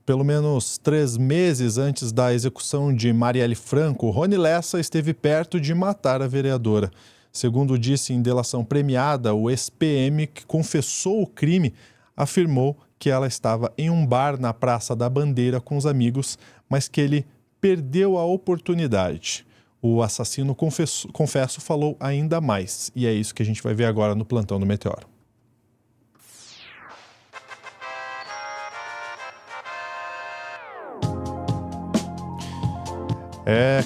Pelo menos 3 meses antes da execução de Marielle Franco, Rony Lessa esteve perto de matar a vereadora. Segundo disse em delação premiada, o ex-PM, que confessou o crime, afirmou que ela estava em um bar na Praça da Bandeira com os amigos, mas que ele perdeu a oportunidade. O assassino confesso falou ainda mais, e é isso que a gente vai ver agora no Plantão do Meteoro.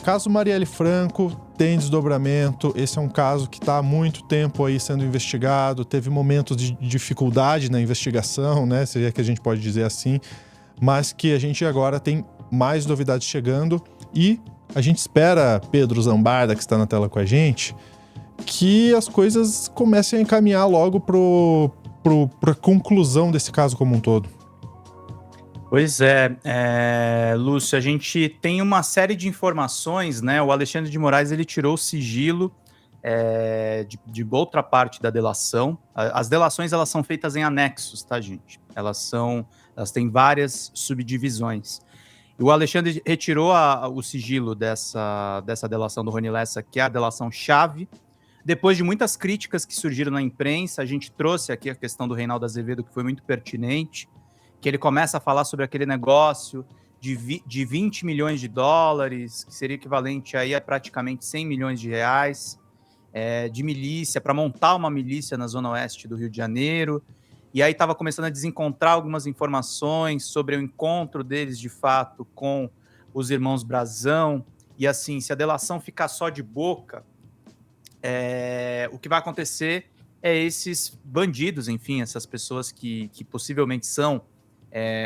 Caso Marielle Franco tem desdobramento. Esse é um caso que está há muito tempo aí sendo investigado. Teve momentos de dificuldade na investigação, né? Se é que a gente pode dizer assim. Mas que a gente agora tem mais novidades chegando. E a gente espera, Pedro Zambarda, que está na tela com a gente, que as coisas comecem a encaminhar logo para a conclusão desse caso como um todo. Pois é, Lúcio, a gente tem uma série de informações, né? O Alexandre de Moraes, ele tirou o sigilo de outra parte da delação. As delações, elas são feitas em anexos, tá, gente? Elas têm várias subdivisões. E o Alexandre retirou o sigilo dessa delação do Rony Lessa, que é a delação chave. Depois de muitas críticas que surgiram na imprensa, a gente trouxe aqui a questão do Reinaldo Azevedo, que foi muito pertinente, que ele começa a falar sobre aquele negócio de 20 milhões de dólares, que seria equivalente aí a praticamente 100 milhões de reais, de milícia, para montar uma milícia na zona oeste do Rio de Janeiro. E aí estava começando a desencontrar algumas informações sobre o encontro deles, de fato, com os irmãos Brazão. E assim, se a delação ficar só de boca, o que vai acontecer é esses bandidos, enfim, essas pessoas que possivelmente são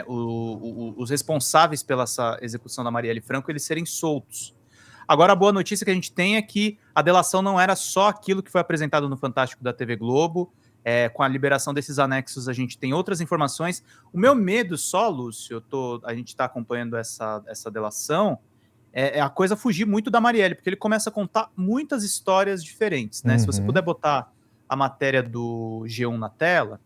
os responsáveis pela essa execução da Marielle Franco, eles serem soltos. Agora, a boa notícia que a gente tem é que a delação não era só aquilo que foi apresentado no Fantástico da TV Globo. Com a liberação desses anexos, a gente tem outras informações. O meu medo só, Lúcio, a gente está acompanhando essa delação, a coisa fugir muito da Marielle, porque ele começa a contar muitas histórias diferentes, né? Se você puder botar a matéria do G1 na tela,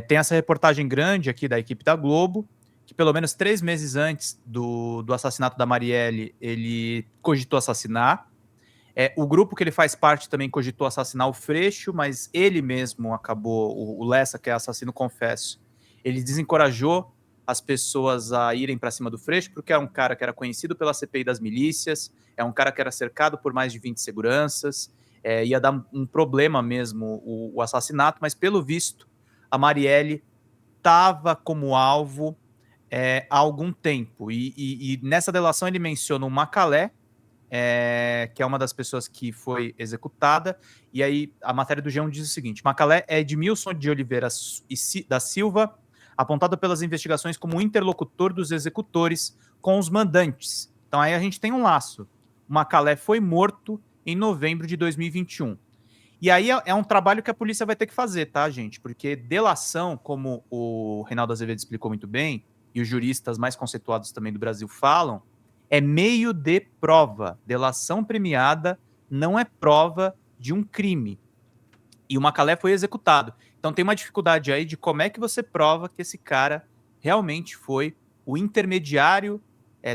tem essa reportagem grande aqui da equipe da Globo, que pelo menos 3 meses antes do assassinato da Marielle, ele cogitou assassinar. O grupo que ele faz parte também cogitou assassinar o Freixo, mas ele mesmo acabou, o Lessa, que é assassino confesso, ele desencorajou as pessoas a irem para cima do Freixo, porque é um cara que era conhecido pela CPI das milícias, é um cara que era cercado por mais de 20 seguranças, ia dar um problema mesmo o assassinato, mas pelo visto a Marielle estava como alvo há algum tempo, e nessa delação ele menciona o Macalé, que é uma das pessoas que foi executada, e aí a matéria do G1 diz o seguinte: Macalé é Edmilson de Oliveira da Silva, apontado pelas investigações como interlocutor dos executores com os mandantes. Então aí a gente tem um laço. O Macalé foi morto em novembro de 2021. E aí é um trabalho que a polícia vai ter que fazer, tá, gente? Porque delação, como o Reinaldo Azevedo explicou muito bem, e os juristas mais conceituados também do Brasil falam, é meio de prova. Delação premiada não é prova de um crime. E o Macalé foi executado. Então tem uma dificuldade aí de como é que você prova que esse cara realmente foi o intermediário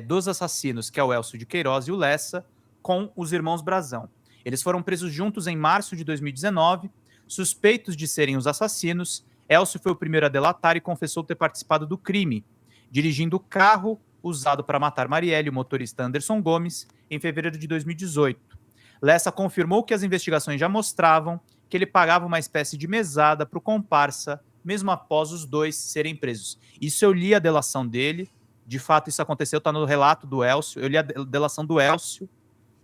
dos assassinos, que é o Elcio de Queiroz e o Lessa, com os irmãos Brazão. Eles foram presos juntos em março de 2019, suspeitos de serem os assassinos. Elcio foi o primeiro a delatar e confessou ter participado do crime, dirigindo o carro usado para matar Marielle, o motorista Anderson Gomes, em fevereiro de 2018. Lessa confirmou que as investigações já mostravam que ele pagava uma espécie de mesada para o comparsa, mesmo após os dois serem presos. Isso eu li a delação dele, de fato isso aconteceu, está no relato do Elcio, eu li a delação do Elcio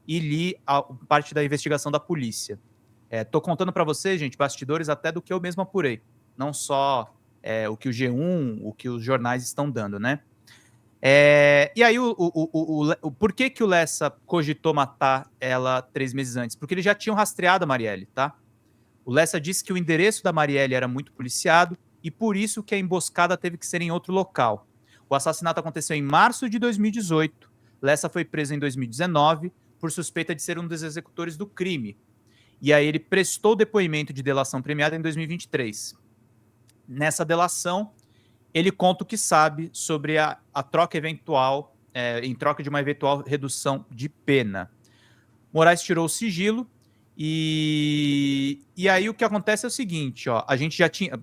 e li a parte da investigação da polícia. Tô contando para vocês, gente, bastidores até do que eu mesmo apurei, não só o que o G1, o que os jornais estão dando, né? E aí, por que o Lessa cogitou matar ela 3 meses antes? Porque eles já tinham rastreado a Marielle, tá? O Lessa disse que o endereço da Marielle era muito policiado e por isso que a emboscada teve que ser em outro local. O assassinato aconteceu em março de 2018. Lessa foi preso em 2019 por suspeita de ser um dos executores do crime. E aí ele prestou depoimento de delação premiada em 2023. Nessa delação, ele conta o que sabe sobre a troca eventual, em troca de uma eventual redução de pena. Moraes tirou o sigilo e aí o que acontece é o seguinte, ó, a gente já tinha,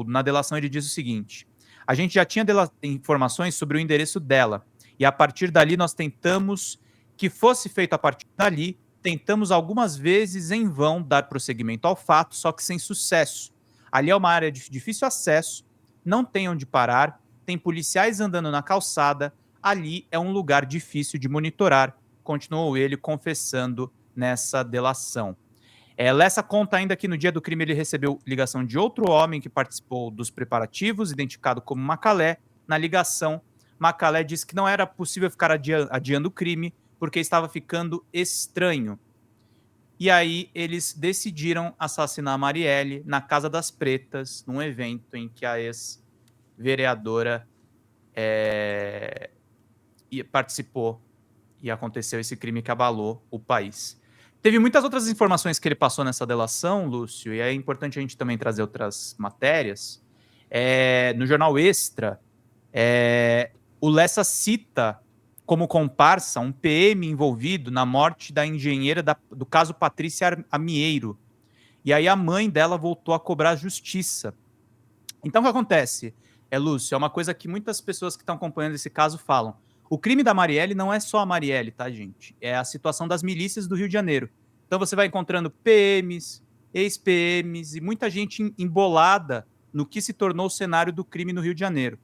na delação ele diz o seguinte, a gente já tinha informações sobre o endereço dela e a partir dali nós tentamos que fosse feito a partir dali, tentamos algumas vezes em vão dar prosseguimento ao fato, só que sem sucesso. Ali é uma área de difícil acesso, não tem onde parar, tem policiais andando na calçada, ali é um lugar difícil de monitorar, continuou ele confessando nessa delação. Lessa conta ainda que no dia do crime ele recebeu ligação de outro homem que participou dos preparativos, identificado como Macalé. Na ligação, Macalé disse que não era possível ficar adiando o crime porque estava ficando estranho. E aí eles decidiram assassinar a Marielle na Casa das Pretas, num evento em que a ex-vereadora participou e aconteceu esse crime que abalou o país. Teve muitas outras informações que ele passou nessa delação, Lúcio, e é importante a gente também trazer outras matérias. No jornal Extra, o Lessa cita como comparsa um PM envolvido na morte da engenheira do caso Patrícia Amieiro. E aí a mãe dela voltou a cobrar justiça. Então o que acontece, Lúcio, é uma coisa que muitas pessoas que estão acompanhando esse caso falam. O crime da Marielle não é só a Marielle, tá, gente? É a situação das milícias do Rio de Janeiro. Então você vai encontrando PMs, ex-PMs e muita gente embolada no que se tornou o cenário do crime no Rio de Janeiro.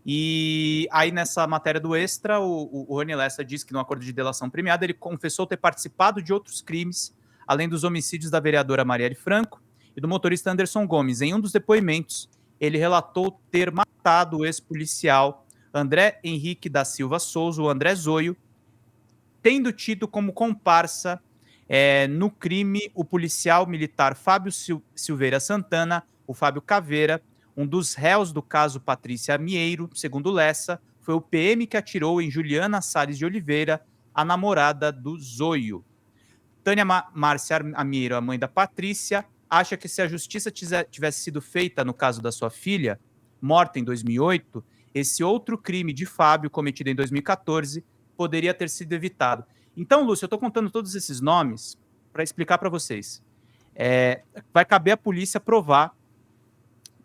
E aí nessa matéria do Extra, o Rony Lessa diz que no acordo de delação premiada ele confessou ter participado de outros crimes, além dos homicídios da vereadora Marielle Franco e do motorista Anderson Gomes. Em um dos depoimentos, ele relatou ter matado o ex-policial André Henrique da Silva Souza, o André Zoio, tendo tido como comparsa no crime o policial militar Fábio Silveira Santana, o Fábio Caveira, um dos réus do caso Patrícia Amieiro, segundo Lessa, foi o PM que atirou em Juliana Salles de Oliveira, a namorada do Zoio. Tânia Márcia Amieiro, a mãe da Patrícia, acha que se a justiça tivesse sido feita no caso da sua filha, morta em 2008, esse outro crime de Fábio, cometido em 2014, poderia ter sido evitado. Então, Lúcio, eu estou contando todos esses nomes para explicar para vocês. Vai caber à polícia provar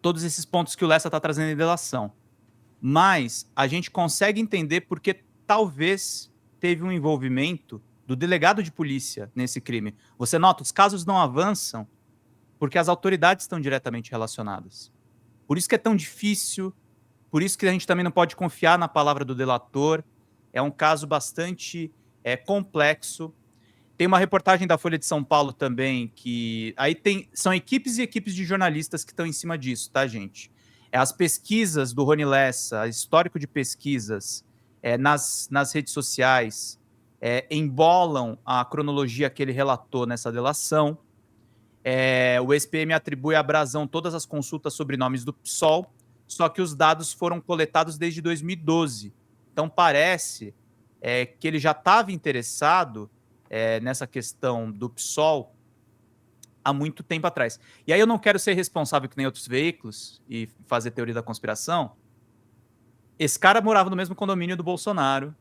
todos esses pontos que o Lessa está trazendo em delação. Mas a gente consegue entender porque talvez teve um envolvimento do delegado de polícia nesse crime. Você nota, os casos não avançam porque as autoridades estão diretamente relacionadas. Por isso que é tão difícil, por isso que a gente também não pode confiar na palavra do delator. É um caso bastante complexo. Tem uma reportagem da Folha de São Paulo também, que aí são equipes e equipes de jornalistas que estão em cima disso, tá, gente? As pesquisas do Rony Lessa, histórico de pesquisas nas redes sociais, embolam a cronologia que ele relatou nessa delação. O ex-PM atribui à Brazão todas as consultas sobre nomes do PSOL, só que os dados foram coletados desde 2012. Então parece que ele já estava interessado nessa questão do PSOL há muito tempo atrás. E aí eu não quero ser responsável que nem outros veículos e fazer teoria da conspiração. Esse cara morava no mesmo condomínio do Bolsonaro,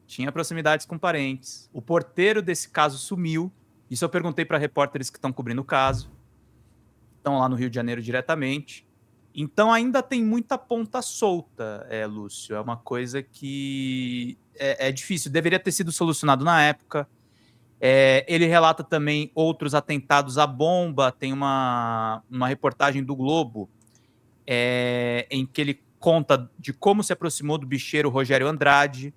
tinha proximidades com parentes, o porteiro desse caso sumiu, isso eu perguntei para repórteres que estão cobrindo o caso, estão lá no Rio de Janeiro diretamente. Então ainda tem muita ponta solta, Lúcio. É uma coisa que é difícil. Deveria ter sido solucionado na época. Ele relata também outros atentados à bomba. Tem uma reportagem do Globo em que ele conta de como se aproximou do bicheiro Rogério Andrade.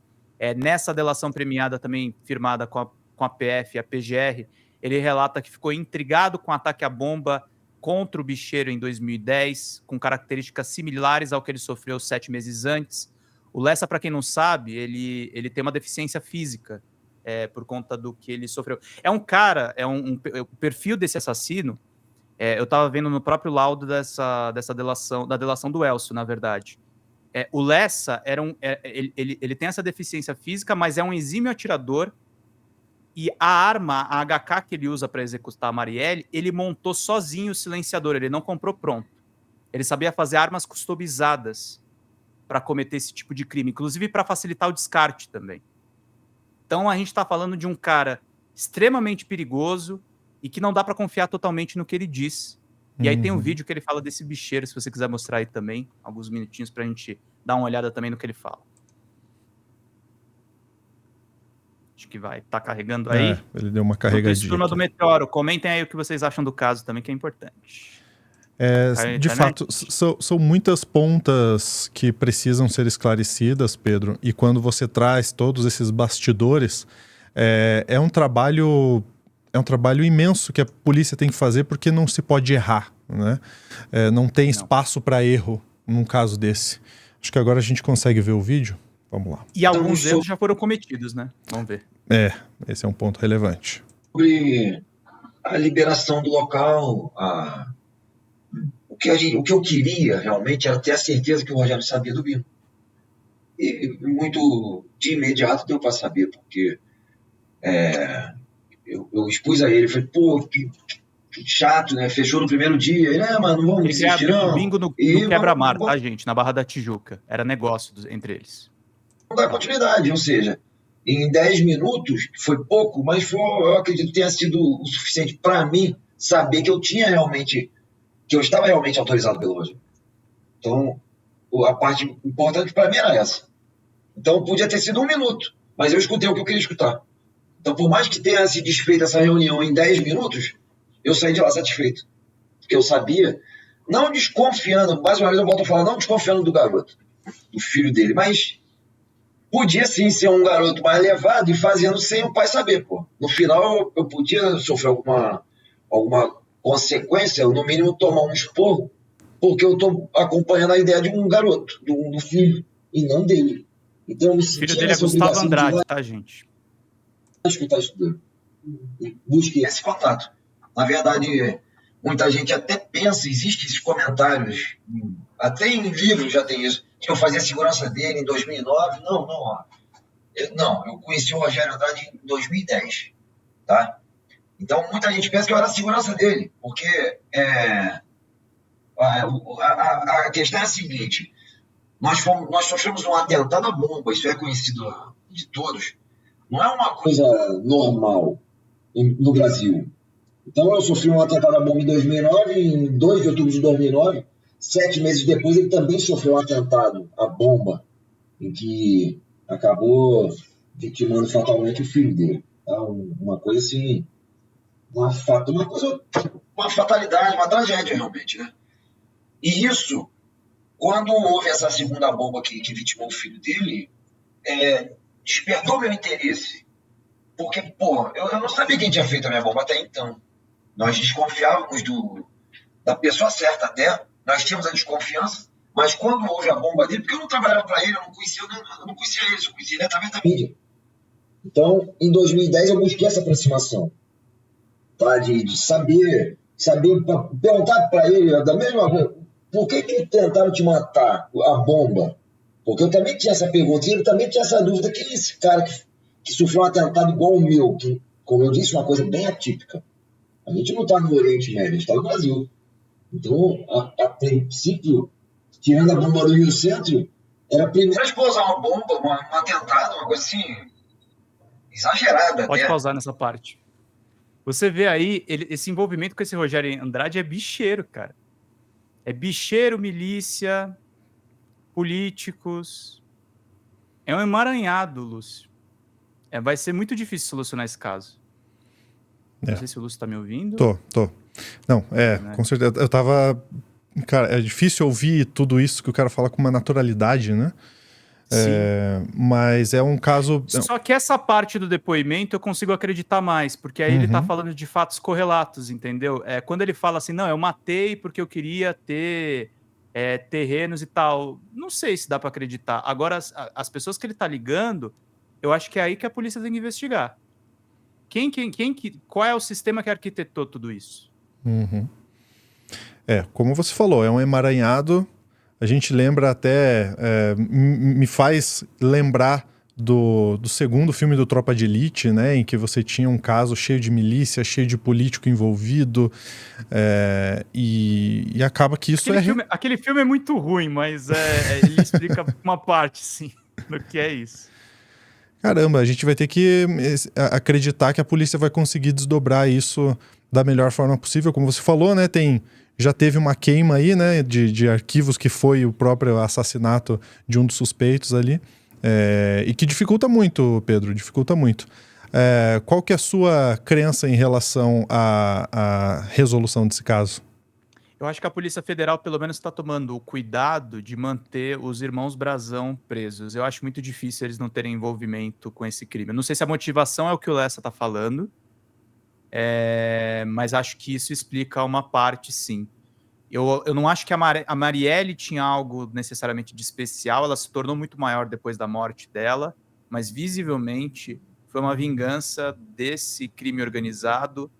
Nessa delação premiada também firmada com a PF e a PGR, ele relata que ficou intrigado com o ataque à bomba contra o bicheiro em 2010, com características similares ao que ele sofreu 7 meses antes. O Lessa, para quem não sabe, ele tem uma deficiência física por conta do que ele sofreu. É um cara, o perfil desse assassino, eu estava vendo no próprio laudo dessa delação, da delação do Elcio, na verdade. O Lessa ele tem essa deficiência física, mas é um exímio atirador. E a arma, a HK que ele usa para executar a Marielle, ele montou sozinho o silenciador, ele não comprou pronto. Ele sabia fazer armas customizadas para cometer esse tipo de crime, inclusive para facilitar o descarte também. Então a gente está falando de um cara extremamente perigoso e que não dá para confiar totalmente no que ele diz. E aí tem um vídeo que ele fala desse bicheiro, se você quiser mostrar aí também, alguns minutinhos pra gente dar uma olhada também no que ele fala. Acho que vai. Tá carregando aí? Ele deu uma carregadinha. Turma do Meteoro, comentem aí o que vocês acham do caso também, que é importante. De fato, são muitas pontas que precisam ser esclarecidas, Pedro, e quando você traz todos esses bastidores, é um trabalho imenso que a polícia tem que fazer, porque não se pode errar, né? Não tem espaço para erro num caso desse. Acho que agora a gente consegue ver o vídeo. Vamos lá. E alguns erros já foram cometidos, né? Vamos ver. Esse é um ponto relevante. Sobre a liberação do local, o que eu queria realmente era ter a certeza que o Rogério sabia do Bino. E muito de imediato deu para saber, porque eu expus a ele, falei, pô, que chato, né? Fechou no primeiro dia. Ele, mano, não vamos desistir, não. Bingo no quebra-mar, tá, gente? Na Barra da Tijuca. Era negócio entre eles. Não dá continuidade, ou seja, em 10 minutos, foi pouco, mas eu acredito que tenha sido o suficiente para mim saber que eu estava realmente autorizado pelo Rogério. Então, a parte importante para mim era essa. Então, podia ter sido 1 minuto, mas eu escutei o que eu queria escutar. Então, por mais que tenha se desfeito essa reunião em 10 minutos, eu saí de lá satisfeito. Porque eu sabia, não desconfiando, mais uma vez eu volto a falar, não desconfiando do garoto, do filho dele, mas podia sim ser um garoto mais levado e fazendo sem o pai saber, pô. No final, eu podia sofrer alguma consequência, ou no mínimo tomar um esporro, porque eu tô acompanhando a ideia de um garoto, do filho, e não dele. Então, eu me senti o filho dele é Gustavo Andrade, tá, gente? Escutar isso tudo. E busquei esse contato. Na verdade, muita gente até pensa, existem esses comentários, até em livros já tem isso, que eu fazia a segurança dele em 2009. Não, eu conheci o Rogério Andrade em 2010, tá? Então, muita gente pensa que eu era a segurança dele, porque a questão é a seguinte, nós sofremos um atentado à bomba, isso é conhecido de todos, não é uma coisa normal no Brasil. Então, eu sofri um atentado à bomba em 2009, em 2 de outubro de 2009, 7 meses depois ele também sofreu um atentado à bomba, em que acabou vitimando fatalmente o filho dele. Tá? Uma coisa assim, uma fatalidade, uma tragédia realmente, né? E isso, quando houve essa segunda bomba que vitimou o filho dele, despertou meu interesse. Porque, pô, eu não sabia quem tinha feito a minha bomba até então. Nós desconfiávamos da pessoa certa até, nós tínhamos a desconfiança, mas quando houve a bomba dele, porque eu não trabalhava para ele, eu não conhecia ele, eu conhecia ele através da mídia. Então, em 2010 eu busquei essa aproximação, tá? De saber perguntar para ele da mesma coisa, por que tentaram te matar, a bomba? Porque eu também tinha essa pergunta, e ele também tinha essa dúvida, quem é esse cara que sofreu um atentado igual o meu, que, como eu disse, é uma coisa bem atípica. A gente não está no Oriente Médio, a gente está no Brasil. Então, a princípio, tirando a bomba do Rio Centro, era a primeira explosão, uma bomba, um atentado, uma coisa assim, exagerada. Pode pausar nessa parte. Você vê aí, esse envolvimento com esse Rogério Andrade é bicheiro, cara. É bicheiro, milícia, políticos. É um emaranhado, Lúcio. Vai ser muito difícil solucionar esse caso. Não sei se o Lúcio tá me ouvindo. Tô. Não, com certeza. Eu tava... Cara, é difícil ouvir tudo isso que o cara fala com uma naturalidade, né? Mas é um caso... Só que essa parte do depoimento eu consigo acreditar mais, porque aí ele tá falando de fatos correlatos, entendeu? Quando ele fala assim, não, eu matei porque eu queria ter terrenos e tal. Não sei se dá pra acreditar. Agora, as pessoas que ele tá ligando, eu acho que é aí que a polícia tem que investigar. Qual é o sistema que arquitetou tudo isso? Como você falou, é um emaranhado. A gente lembra até... me faz lembrar do segundo filme do Tropa de Elite, né, em que você tinha um caso cheio de milícia, cheio de político envolvido, e acaba que isso aquele filme é muito ruim, mas ele explica uma parte, sim, do que é isso. Caramba, a gente vai ter que acreditar que a polícia vai conseguir desdobrar isso da melhor forma possível. Como você falou, né, já teve uma queima aí, né, de arquivos que foi o próprio assassinato de um dos suspeitos ali, e que dificulta muito, Pedro, dificulta muito. Qual que é a sua crença em relação à resolução desse caso? Eu acho que a Polícia Federal, pelo menos, está tomando o cuidado de manter os irmãos Brazão presos. Eu acho muito difícil eles não terem envolvimento com esse crime. Eu não sei se a motivação é o que o Lessa está falando, mas acho que isso explica uma parte, sim. Eu não acho que a Marielle tinha algo necessariamente de especial, ela se tornou muito maior depois da morte dela, mas visivelmente foi uma vingança desse crime organizado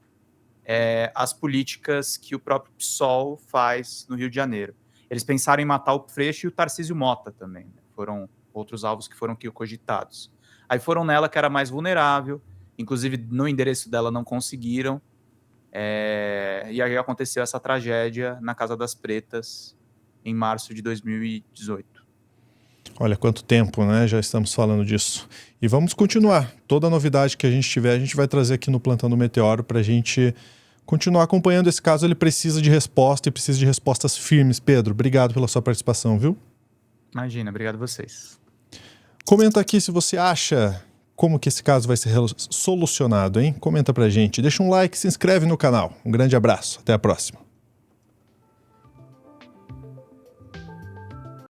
às políticas que o próprio PSOL faz no Rio de Janeiro. Eles pensaram em matar o Freixo e o Tarcísio Mota também, né? Foram outros alvos que foram cogitados. Aí foram nela que era mais vulnerável, inclusive no endereço dela não conseguiram, e aí aconteceu essa tragédia na Casa das Pretas em março de 2018. Olha quanto tempo, né? Já estamos falando disso. E vamos continuar. Toda novidade que a gente tiver, a gente vai trazer aqui no Plantão do Meteoro para a gente continuar acompanhando esse caso. Ele precisa de resposta e precisa de respostas firmes. Pedro, obrigado pela sua participação, viu? Imagina, obrigado a vocês. Comenta aqui se você acha como que esse caso vai ser solucionado, hein? Comenta pra gente. Deixa um like, se inscreve no canal. Um grande abraço. Até a próxima.